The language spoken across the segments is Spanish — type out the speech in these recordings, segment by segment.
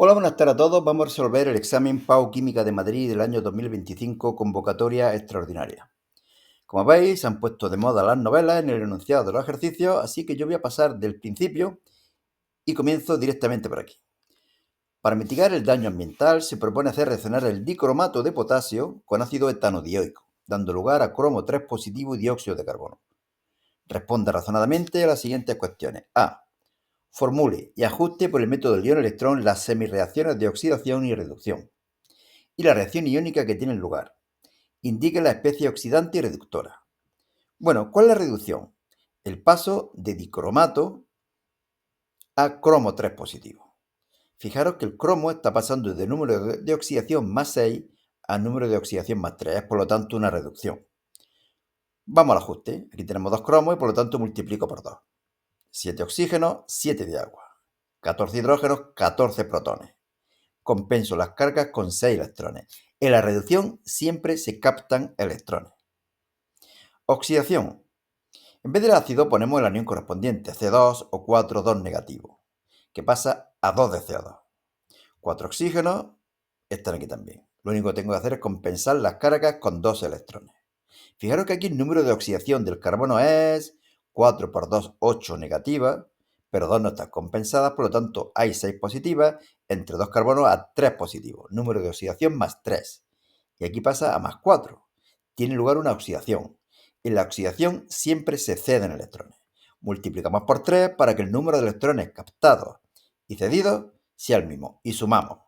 Hola, buenas tardes a todos. Vamos a resolver el examen PAU Química de Madrid del año 2025, convocatoria extraordinaria. Como veis, se han puesto de moda las novelas en el enunciado de los ejercicios, así que yo voy a pasar del principio y comienzo directamente por aquí. Para mitigar el daño ambiental, se propone hacer reaccionar el dicromato de potasio con ácido etanodioico, dando lugar a cromo 3 positivo y dióxido de carbono. Responda razonadamente a las siguientes cuestiones. A. Formule y ajuste por el método del ion-electrón las semirreacciones de oxidación y reducción y la reacción iónica que tienen lugar. Indique la especie oxidante y reductora. Bueno, ¿cuál es la reducción? El paso de dicromato a cromo 3 positivo. Fijaros que el cromo está pasando de número de oxidación más 6 a número de oxidación más 3, es por lo tanto una reducción. Vamos al ajuste. Aquí tenemos 2 cromos y por lo tanto multiplico por 2. 7 oxígenos, 7 de agua. 14 hidrógenos, 14 protones. Compenso las cargas con 6 electrones. En la reducción siempre se captan electrones. Oxidación. En vez del ácido ponemos el anión correspondiente, C2 o 4, 2 negativo, que pasa a 2 de CO2. 4 oxígenos están aquí también. Lo único que tengo que hacer es compensar las cargas con 2 electrones. Fijaros que aquí el número de oxidación del carbono es 4 por 2, 8 negativas, pero 2 no están compensadas, por lo tanto hay 6 positivas, entre 2 carbonos a 3 positivos, número de oxidación más 3. Y aquí pasa a más 4. Tiene lugar una oxidación. En la oxidación siempre se ceden electrones. Multiplicamos por 3 para que el número de electrones captados y cedidos sea el mismo. Y sumamos.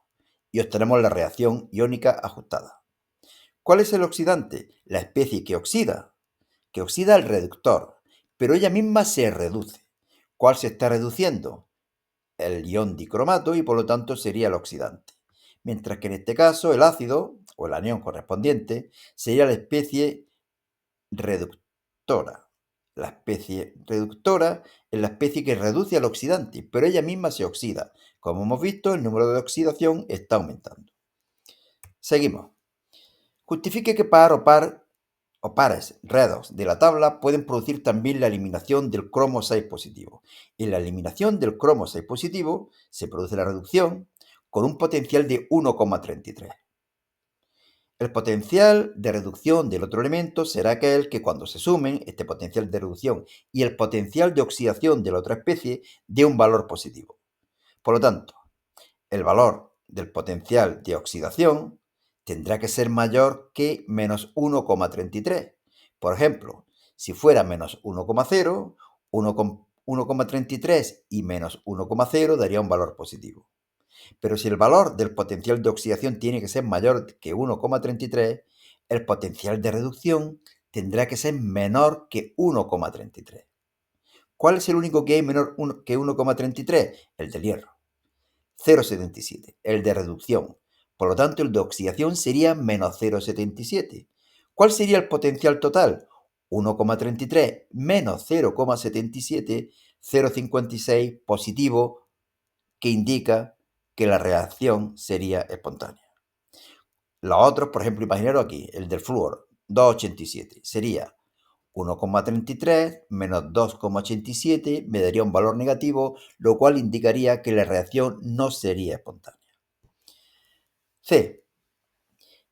Y obtenemos la reacción iónica ajustada. ¿Cuál es el oxidante? La especie que oxida el reductor, pero ella misma se reduce. ¿Cuál se está reduciendo? El ion dicromato y por lo tanto sería el oxidante. Mientras que en este caso el ácido o el anión correspondiente sería la especie reductora. La especie reductora es la especie que reduce al oxidante, pero ella misma se oxida. Como hemos visto, el número de oxidación está aumentando. Seguimos. Justifique que par o pares redox de la tabla pueden producir también la eliminación del cromo 6 positivo. En la eliminación del cromo 6 positivo se produce la reducción con un potencial de 1,33. El potencial de reducción del otro elemento será aquel que cuando se sumen este potencial de reducción y el potencial de oxidación de la otra especie dé un valor positivo. Por lo tanto, el valor del potencial de oxidación tendrá que ser mayor que menos 1,33. Por ejemplo, si fuera menos 1,0, 1,33 y menos 1,0 daría un valor positivo. Pero si el valor del potencial de oxidación tiene que ser mayor que 1,33, el potencial de reducción tendrá que ser menor que 1,33. ¿Cuál es el único que hay menor que 1,33? El del hierro. 0,77, el de reducción. Por lo tanto, el de oxidación sería menos 0,77. ¿Cuál sería el potencial total? 1,33 menos 0,77, 0,56 positivo, que indica que la reacción sería espontánea. Los otros, por ejemplo, imaginaros aquí, el del flúor, 2,87, sería 1,33 menos 2,87 me daría un valor negativo, lo cual indicaría que la reacción no sería espontánea. C.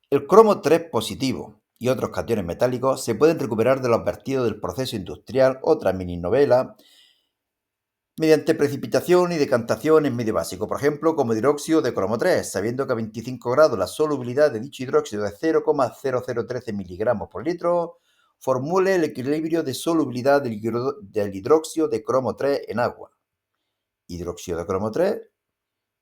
El cromo 3 positivo y otros cationes metálicos se pueden recuperar de los vertidos del proceso industrial, otra mini novela, mediante precipitación y decantación en medio básico, por ejemplo, como hidróxido de cromo 3, sabiendo que a 25 grados la solubilidad de dicho hidróxido es 0,0013 miligramos por litro, formule el equilibrio de solubilidad del hidróxido de cromo 3 en agua. Hidróxido de cromo 3,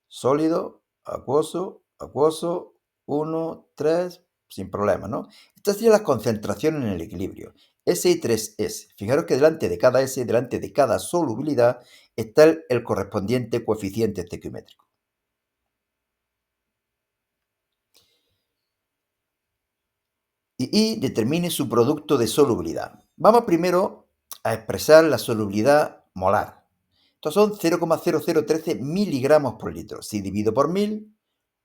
sólido, acuoso, acuoso, 1, 3, sin problema, ¿no? Estas serían las concentraciones en el equilibrio. S y 3S. Fijaros que delante de cada S, delante de cada solubilidad, está el correspondiente coeficiente estequiométrico. Y determine su producto de solubilidad. Vamos primero a expresar la solubilidad molar. Estos son 0,0013 miligramos por litro. Si divido por 1000,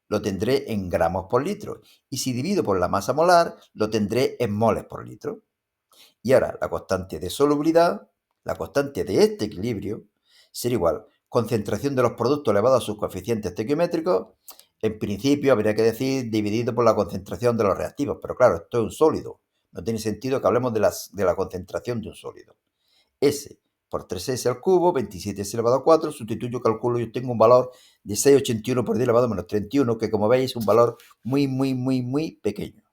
lo tendré en gramos por litro. Y si divido por la masa molar, lo tendré en moles por litro. Y ahora la constante de solubilidad, la constante de este equilibrio, será igual concentración de los productos elevado a sus coeficientes estequiométricos, en principio habría que decir dividido por la concentración de los reactivos, pero claro, esto es un sólido. No tiene sentido que hablemos de la concentración de un sólido. S por 3S al cubo, 27S elevado a 4, sustituyo, calculo, yo tengo un valor de 6,81 por 10 elevado a menos 31, que como veis es un valor muy pequeño.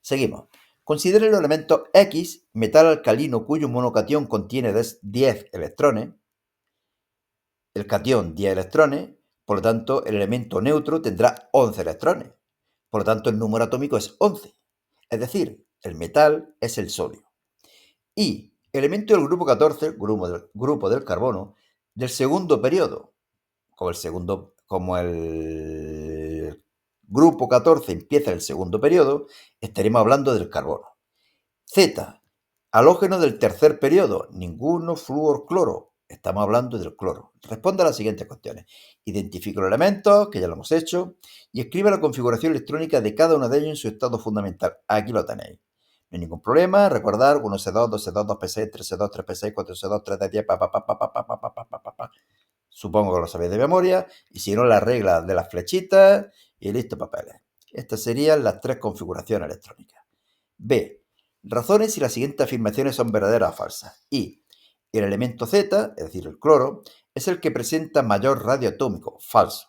Seguimos. Considere los elementos X, metal alcalino cuyo monocatión contiene 10 electrones, el catión 10 electrones, por lo tanto el elemento neutro tendrá 11 electrones, por lo tanto el número atómico es 11, es decir, el metal es el sodio. Y elemento del grupo 14, grupo del carbono, del segundo periodo, como el grupo 14 empieza el segundo periodo, estaremos hablando del carbono. Z, halógeno del tercer periodo, ninguno, flúor, cloro. Estamos hablando del cloro. Responde a las siguientes cuestiones. Identifica los elementos, que ya lo hemos hecho, y escribe la configuración electrónica de cada uno de ellos en su estado fundamental. Aquí lo tenéis. No hay ningún problema. Recordar 1S2, 2S2, 2P6, 3S2, 3P6, 4S2, 3D10, Supongo que lo sabéis de memoria. Y si no, las reglas de las flechitas y listo, papeles. Estas serían las tres configuraciones electrónicas. B. Razones si las siguientes afirmaciones son verdaderas o falsas. Y el elemento Z, es decir, el cloro, es el que presenta mayor radio atómico. Falso.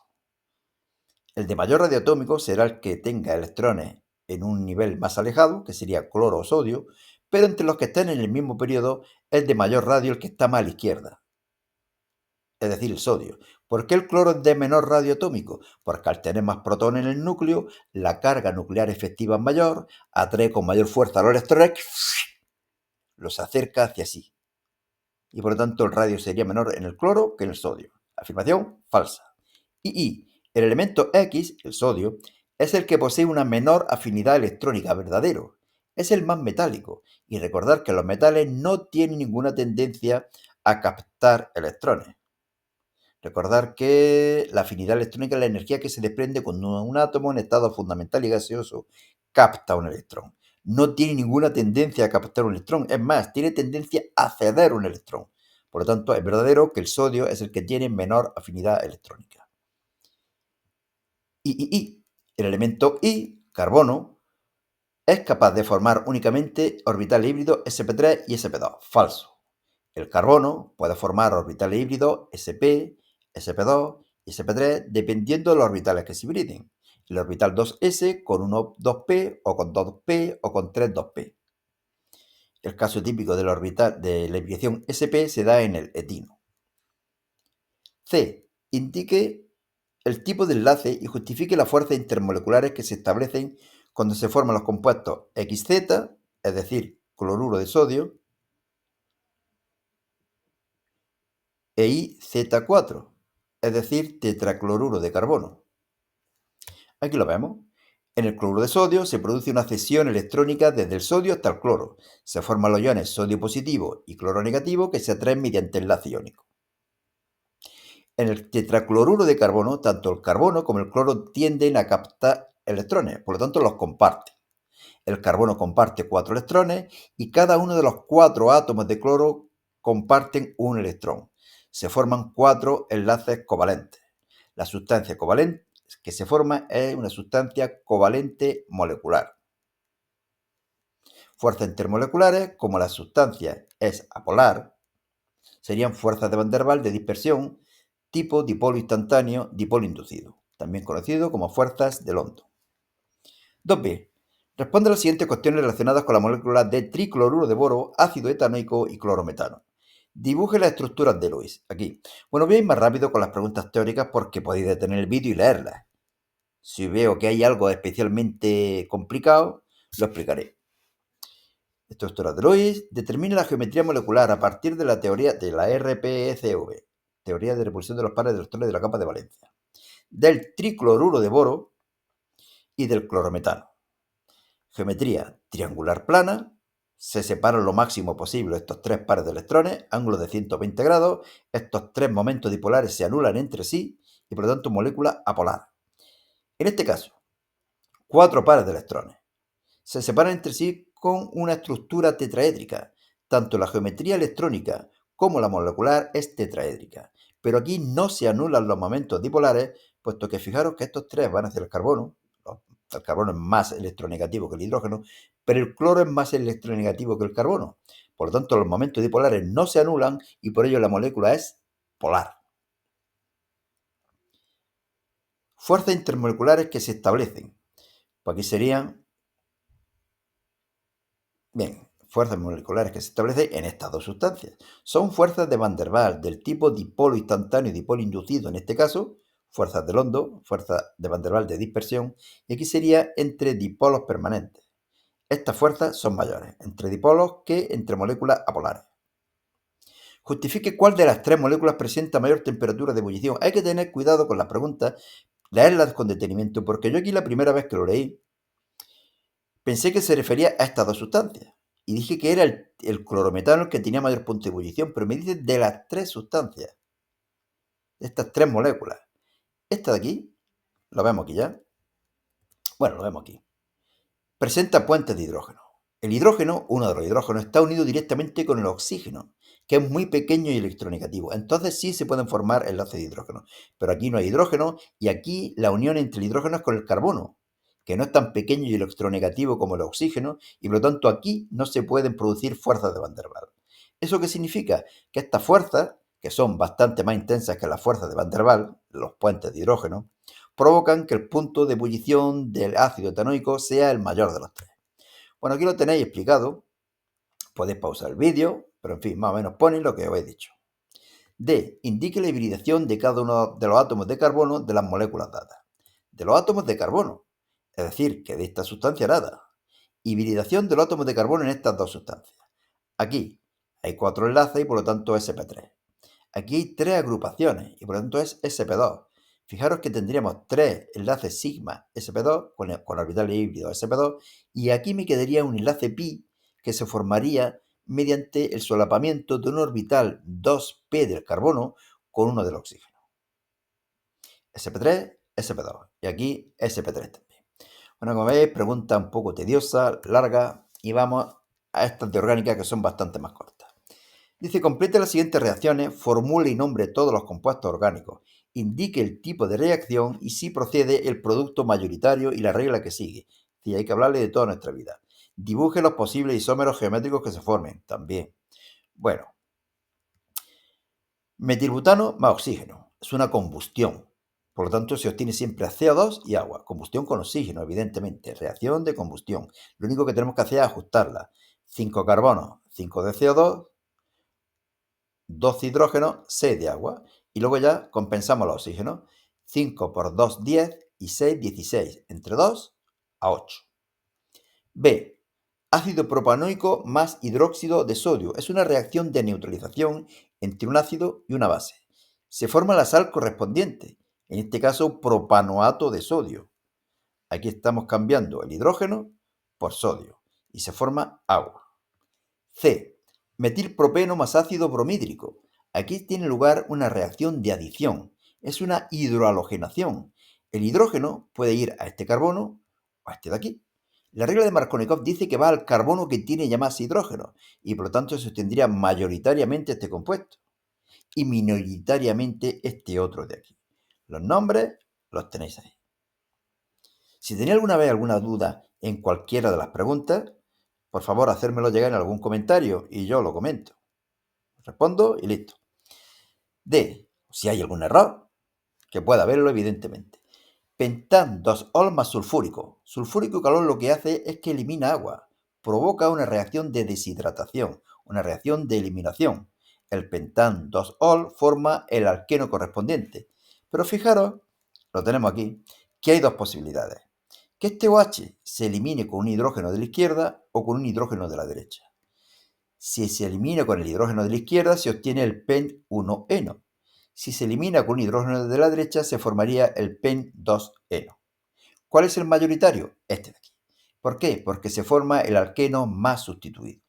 El de mayor radio atómico será el que tenga electrones en un nivel más alejado, que sería cloro o sodio, pero entre los que están en el mismo periodo, es de mayor radio el que está más a la izquierda, es decir, el sodio. ¿Por qué el cloro es de menor radio atómico? Porque al tener más protones en el núcleo, la carga nuclear efectiva es mayor, atrae con mayor fuerza a los electrones, los acerca hacia sí. Y por lo tanto el radio sería menor en el cloro que en el sodio. Afirmación falsa. Y el elemento X, el sodio, es el que posee una menor afinidad electrónica, verdadero. Es el más metálico. Y recordar que los metales no tienen ninguna tendencia a captar electrones. Recordar que la afinidad electrónica es la energía que se desprende cuando un átomo en estado fundamental y gaseoso capta un electrón. No tiene ninguna tendencia a captar un electrón, es más, tiene tendencia a ceder un electrón. Por lo tanto, es verdadero que el sodio es el que tiene menor afinidad electrónica. El elemento I, carbono, es capaz de formar únicamente orbitales híbridos sp3 y sp2. Falso. El carbono puede formar orbitales híbridos sp, sp2 y sp3 dependiendo de los orbitales que se hibriden. El orbital 2s con 1 2p o con 2p o con 3 2p. El caso típico del orbital de la hibridación sp se da en el etino. C. Indique el tipo de enlace y justifique las fuerzas intermoleculares que se establecen cuando se forman los compuestos XZ, es decir, cloruro de sodio, e IZ4, es decir, tetracloruro de carbono. Aquí lo vemos. En el cloruro de sodio se produce una cesión electrónica desde el sodio hasta el cloro. Se forman los iones sodio positivo y cloro negativo que se atraen mediante enlace iónico. En el tetracloruro de carbono, tanto el carbono como el cloro tienden a captar electrones, por lo tanto los comparten. El carbono comparte 4 electrones y cada uno de los 4 átomos de cloro comparten un electrón. Se forman 4 enlaces covalentes. La sustancia covalente que se forma es una sustancia covalente molecular. Fuerzas intermoleculares, como la sustancia es apolar, serían fuerzas de Van der Waals de dispersión tipo dipolo instantáneo, dipolo inducido, también conocido como fuerzas de London. 2b. Responde a las siguientes cuestiones relacionadas con la molécula de tricloruro de boro, ácido etanoico y clorometano. Dibuje las estructuras de Lewis. Aquí. Bueno, voy a ir más rápido con las preguntas teóricas porque podéis detener el vídeo y leerlas. Si veo que hay algo especialmente complicado, lo explicaré. Estructuras de Lewis. Determina la geometría molecular a partir de la teoría de la RPECV, teoría de repulsión de los pares de electrones de la capa de valencia, del tricloruro de boro y del clorometano. Geometría triangular plana. Se separan lo máximo posible estos 3 pares de electrones, ángulo de 120 grados. Estos 3 momentos dipolares se anulan entre sí y por lo tanto molécula apolar. En este caso, 4 pares de electrones se separan entre sí con una estructura tetraédrica. Tanto la geometría electrónica como la molecular es tetraédrica. Pero aquí no se anulan los momentos dipolares, puesto que fijaros que estos tres van hacia el carbono. El carbono es más electronegativo que el hidrógeno, pero el cloro es más electronegativo que el carbono. Por lo tanto, los momentos dipolares no se anulan y por ello la molécula es polar. Fuerzas intermoleculares que se establecen. Pues aquí serían, bien, fuerzas moleculares que se establecen en estas dos sustancias. Son fuerzas de Van der Waals del tipo dipolo instantáneo y dipolo inducido, en este caso, fuerzas de Londo, fuerzas de Van der Waals de dispersión, y aquí sería entre dipolos permanentes. Estas fuerzas son mayores entre dipolos que entre moléculas apolares. Justifique cuál de las tres moléculas presenta mayor temperatura de ebullición. Hay que tener cuidado con las preguntas, leerlas con detenimiento, porque yo aquí la primera vez que lo leí, pensé que se refería a estas dos sustancias. Y dije que era el clorometano el que tenía mayor punto de ebullición, pero me dice de las tres sustancias, de estas tres moléculas. Esta de aquí, lo vemos aquí ya. Bueno, lo vemos aquí. Presenta puentes de hidrógeno. El hidrógeno, uno de los hidrógenos, está unido directamente con el oxígeno, que es muy pequeño y electronegativo. Entonces sí se pueden formar enlaces de hidrógeno. Pero aquí no hay hidrógeno y aquí la unión entre el hidrógeno es con el carbono, que no es tan pequeño y electronegativo como el oxígeno, y por lo tanto aquí no se pueden producir fuerzas de Van der Waals. ¿Eso qué significa? Que estas fuerzas, que son bastante más intensas que las fuerzas de Van der Waals, los puentes de hidrógeno, provocan que el punto de ebullición del ácido etanoico sea el mayor de los tres. Bueno, aquí lo tenéis explicado. Podéis pausar el vídeo, pero en fin, más o menos pone lo que os he dicho. D. Indique la hibridación de cada uno de los átomos de carbono de las moléculas dadas. De los átomos de carbono, es decir, que de esta sustancia nada. Hibridación de los átomos de carbono en estas dos sustancias. Aquí hay 4 enlaces y por lo tanto sp3. Aquí hay 3 agrupaciones y por lo tanto es sp2. Fijaros que tendríamos 3 enlaces sigma sp2 con orbitales híbridos sp2 y aquí me quedaría un enlace pi que se formaría mediante el solapamiento de un orbital 2p del carbono con uno del oxígeno. sp3, sp2 y aquí sp3 también. Bueno, como veis, pregunta un poco tediosa, larga y vamos a estas de orgánica que son bastante más cortas. Dice, complete las siguientes reacciones, formule y nombre todos los compuestos orgánicos, indique el tipo de reacción y si procede el producto mayoritario y la regla que sigue. Y hay que hablarle de toda nuestra vida. Dibuje los posibles isómeros geométricos que se formen, también. Bueno, metilbutano más oxígeno, es una combustión. Por lo tanto, se obtiene siempre CO2 y agua. Combustión con oxígeno, evidentemente. Reacción de combustión. Lo único que tenemos que hacer es ajustarla. 5 carbonos, 5 de CO2, 12 hidrógenos, 6 de agua. Y luego ya compensamos los oxígenos. 5 por 2, 10 y 6, 16. Entre 2 a 8. B. Ácido propanoico más hidróxido de sodio. Es una reacción de neutralización entre un ácido y una base. Se forma la sal correspondiente, en este caso propanoato de sodio. Aquí estamos cambiando el hidrógeno por sodio y se forma agua. C. Metilpropeno más ácido bromídrico. Aquí tiene lugar una reacción de adición. Es una hidrohalogenación. El hidrógeno puede ir a este carbono o a este de aquí. La regla de Markovnikov dice que va al carbono que tiene ya más hidrógeno y por lo tanto se obtendría mayoritariamente este compuesto y minoritariamente este otro de aquí. Los nombres los tenéis ahí. Si tenéis alguna vez alguna duda en cualquiera de las preguntas, por favor hacérmelo llegar en algún comentario y yo lo comento. Respondo y listo. D. Si hay algún error, que pueda haberlo evidentemente. Pentán 2-ol más sulfúrico. Sulfúrico y calor lo que hace es que elimina agua. Provoca una reacción de deshidratación, una reacción de eliminación. El pentán 2-ol forma el alqueno correspondiente. Pero fijaros, lo tenemos aquí, que hay dos posibilidades. Que este OH se elimine con un hidrógeno de la izquierda o con un hidrógeno de la derecha. Si se elimina con el hidrógeno de la izquierda, se obtiene el pen-1-eno. Si se elimina con un hidrógeno de la derecha, se formaría el pen-2-eno. ¿Cuál es el mayoritario? Este de aquí. ¿Por qué? Porque se forma el alqueno más sustituido.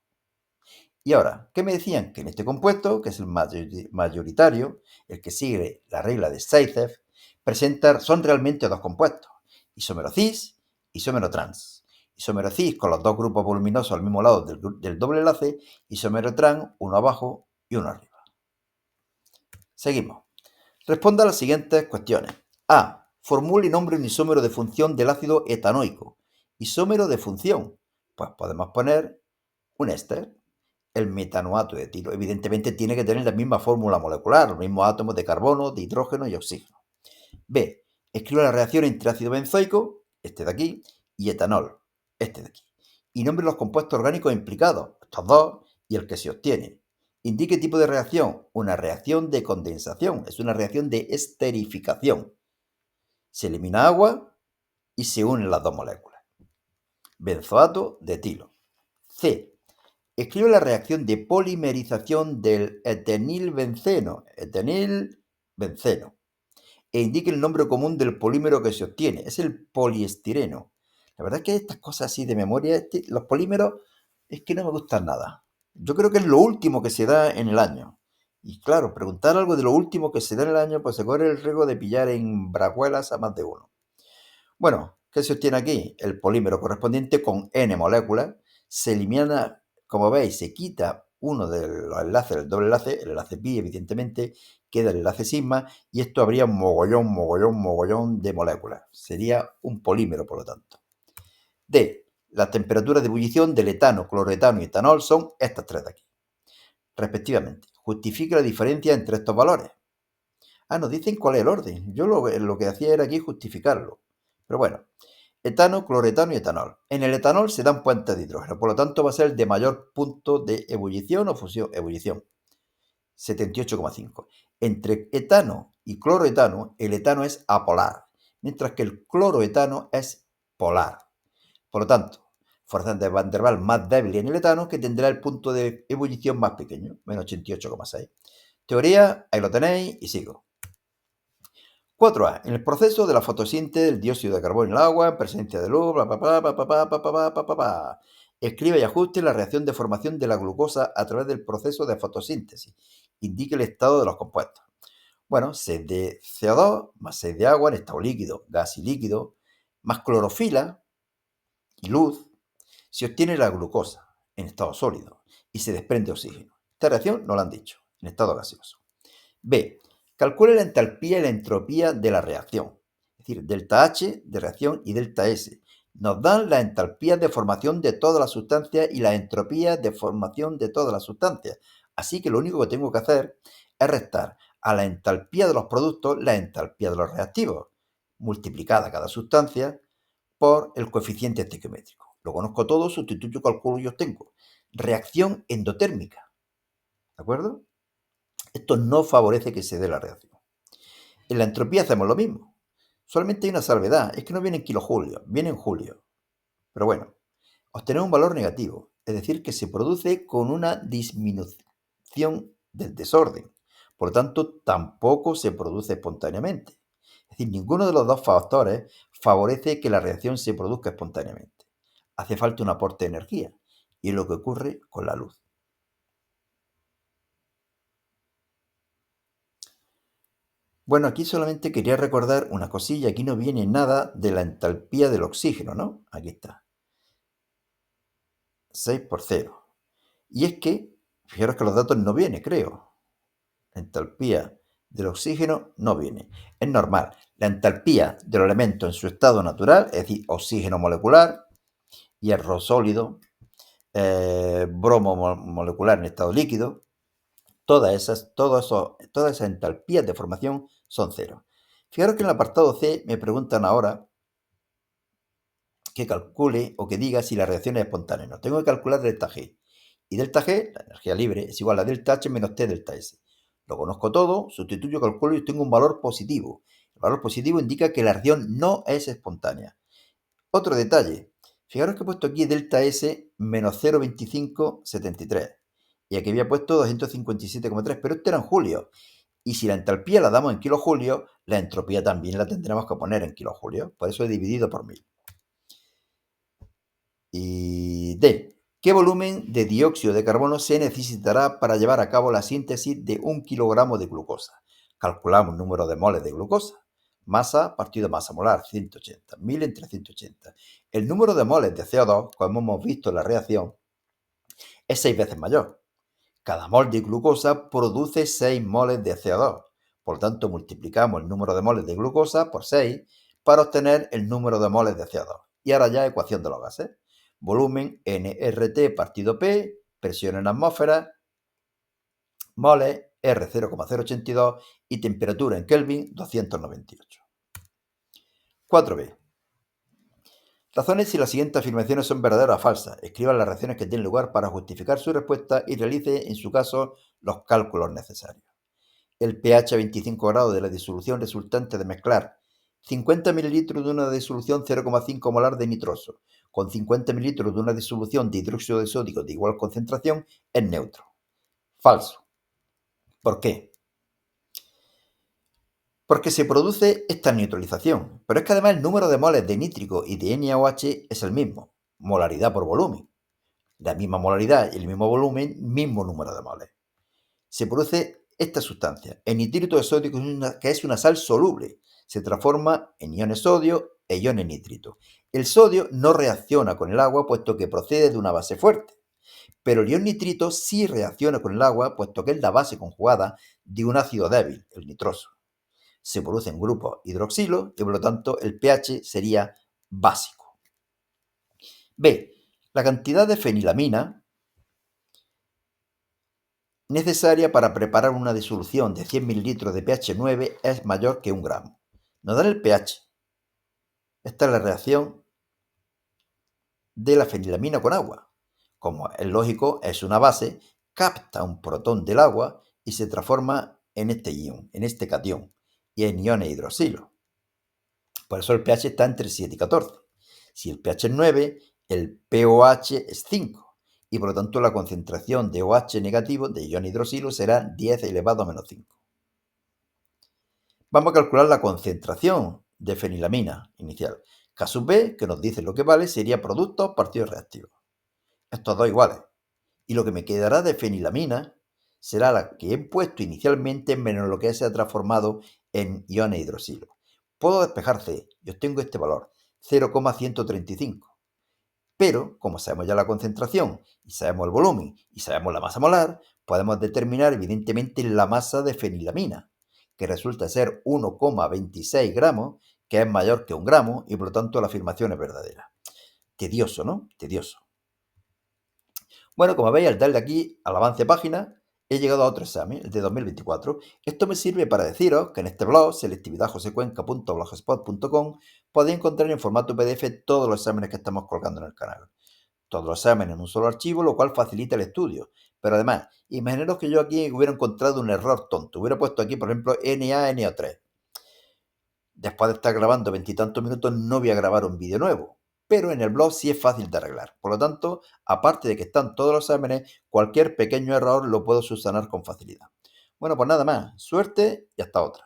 Y ahora, ¿qué me decían? Que en este compuesto, que es el mayoritario, el que sigue la regla de Zaitsev, son realmente dos compuestos, isómero cis, isómero trans. Isómero cis con los dos grupos voluminosos al mismo lado del doble enlace, isómero trans, uno abajo y uno arriba. Seguimos. Responda a las siguientes cuestiones. A. Formule y nombre un isómero de función del ácido etanoico. Isómero de función. Pues podemos poner un éster. El metanoato de etilo. Evidentemente tiene que tener la misma fórmula molecular, los mismos átomos de carbono, de hidrógeno y oxígeno. B. Escribe la reacción entre ácido benzoico, este de aquí, y etanol, este de aquí. Y nombre los compuestos orgánicos implicados, estos dos, y el que se obtiene. Indique tipo de reacción, una reacción de condensación, es una reacción de esterificación. Se elimina agua y se unen las dos moléculas. Benzoato de etilo. C. Escribe la reacción de polimerización del etenilbenceno, e indique el nombre común del polímero que se obtiene. Es el poliestireno. La verdad es que estas cosas así de memoria, los polímeros, es que no me gustan nada. Yo creo que es lo último que se da en el año. Y claro, preguntar algo de lo último que se da en el año, pues se corre el riesgo de pillar en braguelas a más de uno. Bueno, ¿qué se obtiene aquí? El polímero correspondiente con N moléculas. Se elimina, como veis, se quita uno de los enlaces, el doble enlace, el enlace pi, evidentemente, queda el enlace sigma, y esto habría un mogollón de moléculas. Sería un polímero, por lo tanto. D. Las temperaturas de ebullición del etano, cloroetano y etanol son estas tres de aquí, respectivamente. Justifica la diferencia entre estos valores. Nos dicen cuál es el orden. Yo lo que hacía era aquí justificarlo. Pero bueno, etano, cloretano y etanol. En el etanol se dan puentes de hidrógeno, por lo tanto va a ser el de mayor punto de ebullición o fusión, ebullición, 78,5. Entre etano y cloroetano, el etano es apolar, mientras que el cloroetano es polar. Por lo tanto, fuerza de Van der Waals más débil en el etano, que tendrá el punto de ebullición más pequeño, menos 88,6. Teoría, ahí lo tenéis y sigo. 4A. En el proceso de la fotosíntesis del dióxido de carbono en el agua, en presencia de luz, escribe y ajuste la reacción de formación de la glucosa a través del proceso de fotosíntesis. Indique el estado de los compuestos. Bueno, 6 de CO2 más 6 de agua en estado líquido, gas y líquido, más clorofila y luz, se obtiene la glucosa en estado sólido y se desprende oxígeno. Esta reacción no la han dicho, en estado gaseoso. B. Calcule la entalpía y la entropía de la reacción, es decir, delta H de reacción y delta S. Nos dan la entalpía de formación de todas las sustancias y la entropía de formación de todas las sustancias. Así que lo único que tengo que hacer es restar a la entalpía de los productos la entalpía de los reactivos, multiplicada cada sustancia por el coeficiente estequiométrico. Lo conozco todo, sustituyo, calculo y obtengo. Reacción endotérmica. ¿De acuerdo? Esto no favorece que se dé la reacción. En la entropía hacemos lo mismo. Solamente hay una salvedad, es que no viene en kilojulios, viene en julio. Pero bueno, obtenemos un valor negativo, es decir, que se produce con una disminución del desorden. Por lo tanto, tampoco se produce espontáneamente. Es decir, ninguno de los dos factores favorece que la reacción se produzca espontáneamente. Hace falta un aporte de energía, y es lo que ocurre con la luz. Bueno, aquí solamente quería recordar una cosilla, aquí no viene nada de la entalpía del oxígeno, ¿no? Aquí está, 6 por 0. Y es que, fijaros que los datos no vienen, creo. La entalpía del oxígeno no viene. Es normal. La entalpía de los elementos en su estado natural, es decir, oxígeno molecular, hierro sólido, bromo molecular en estado líquido, todas esas entalpías de formación son cero. Fijaros que en el apartado C me preguntan ahora que calcule o que diga si la reacción es espontánea. No, tengo que calcular delta G. Y delta G, la energía libre, es igual a delta H menos T delta S. Lo conozco todo, sustituyo, calculo y tengo un valor positivo. El valor positivo indica que la reacción no es espontánea. Otro detalle. Fijaros que he puesto aquí delta S menos 0,2573. Y aquí había puesto 257,3, pero esto era en julio. Y si la entalpía la damos en kilojulios, la entropía también la tendremos que poner en kilojulios. Por eso he dividido por 1000. Y D. ¿Qué volumen de dióxido de carbono se necesitará para llevar a cabo la síntesis de 1 kilogramo de glucosa? Calculamos el número de moles de glucosa. Masa partido masa molar, 180. 1000 entre 180. El número de moles de CO2, como hemos visto en la reacción, es 6 veces mayor. Cada mol de glucosa produce 6 moles de CO2. Por lo tanto, multiplicamos el número de moles de glucosa por 6 para obtener el número de moles de CO2. Y ahora ya ecuación de los gases. Volumen nRT partido P, presión en atmósfera, moles R 0,082 y temperatura en Kelvin 298. 4b. Razone si las siguientes afirmaciones son verdaderas o falsas. Escriba las reacciones que tienen lugar para justificar su respuesta y realice, en su caso, los cálculos necesarios. El pH a 25 grados de la disolución resultante de mezclar 50 ml de una disolución 0,5 molar de nitroso con 50 ml de una disolución de hidróxido de sodio de igual concentración es neutro. Falso. ¿Por qué? Porque se produce esta neutralización, pero es que además el número de moles de nítrico y de NaOH es el mismo, molaridad por volumen. La misma molaridad y el mismo volumen, mismo número de moles. Se produce esta sustancia, el nitrito de sodio, que es una sal soluble, se transforma en iones sodio e iones nitrito. El sodio no reacciona con el agua puesto que procede de una base fuerte, pero el ion nitrito sí reacciona con el agua puesto que es la base conjugada de un ácido débil, el nitroso. Se producen grupos hidroxilo y por lo tanto el pH sería básico. B. La cantidad de fenilamina necesaria para preparar una disolución de 100 ml de pH 9 es mayor que 1 gramo. Nos dan el pH. Esta es la reacción de la fenilamina con agua. Como es lógico, es una base, capta un protón del agua y se transforma en este ion, en este catión, y en iones hidroxilo. Por eso el pH está entre 7 y 14. Si el pH es 9, el pOH es 5 y por lo tanto la concentración de OH negativo de ion hidroxilo será 10 elevado a menos 5. Vamos a calcular la concentración de fenilamina inicial. K sub B, que nos dice lo que vale, sería productos partidos reactivos. Estos dos iguales. Y lo que me quedará de fenilamina será la que he puesto inicialmente menos lo que se ha transformado en iones hidroxilo. Puedo despejar C y obtengo este valor, 0,135. Pero, como sabemos ya la concentración, y sabemos el volumen, y sabemos la masa molar, podemos determinar evidentemente la masa de fenilamina, que resulta ser 1,26 gramos, que es mayor que 1 gramo, y por lo tanto la afirmación es verdadera. Tedioso, ¿no? Tedioso. Bueno, como veis, al darle aquí al avance página, he llegado a otro examen, el de 2024. Esto me sirve para deciros que en este blog, selectividadjosecuenca.blogspot.com, podéis encontrar en formato PDF todos los exámenes que estamos colgando en el canal. Todos los exámenes en un solo archivo, lo cual facilita el estudio. Pero además, imaginaros que yo aquí hubiera encontrado un error tonto. Hubiera puesto aquí, por ejemplo, NaNO3. Después de estar grabando 20 y tantos minutos, no voy a grabar un vídeo nuevo. Pero en el blog sí es fácil de arreglar. Por lo tanto, aparte de que están todos los exámenes, cualquier pequeño error lo puedo subsanar con facilidad. Bueno, pues nada más. Suerte y hasta otra.